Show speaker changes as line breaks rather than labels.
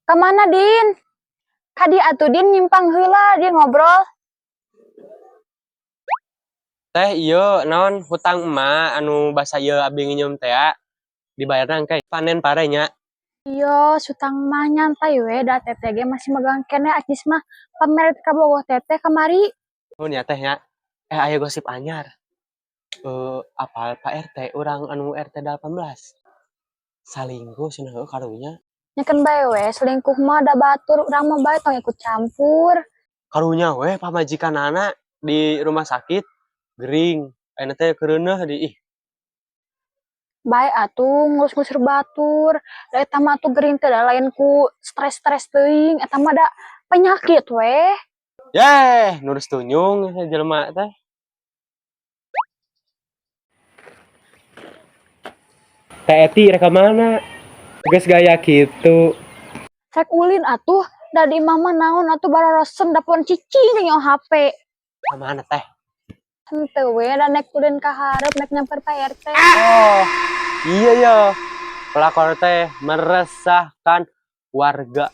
Kemana, Din? Kadi atuh Din nyimpang heula dia ngobrol.
Teh iya naon hutang emak anu basa ieu abdi nginum teh dibayarna engke panen parenya.
Iya, sutang mah nyantai we da teteh ge masih megang kene acis mah pamer ka bogoh teteh kamari.
Nuhun ya teh nya. Aya gosip anyar. Apal Pak RT urang anu RT 18. Salingkuh cenah heuh karunya.
Nyakeun bae we selingkuh mah da batur urang mah bae tong ikut campur.
Karunya we pamajikanana di rumah sakit gering. Ayeuna teh keureuneuh di
Bae atuh ngurus-ngurus batur. Da eta mah atuh gering teh da lain ku stres-stres teuing, eta mah da penyakit we.
Yeh, nurus tunyung jelema teh. Teh Eti rek mana? Geus gaya kitu.
Cek ulin atuh da di imah mah naon atuh barorosen da pon cicing nyo HP.
Mana teh?
Henteu we da naik ulin ka hareup naik nyamper Pak RT.
Oh, iya ya. Pelakor teh meresahkan warga.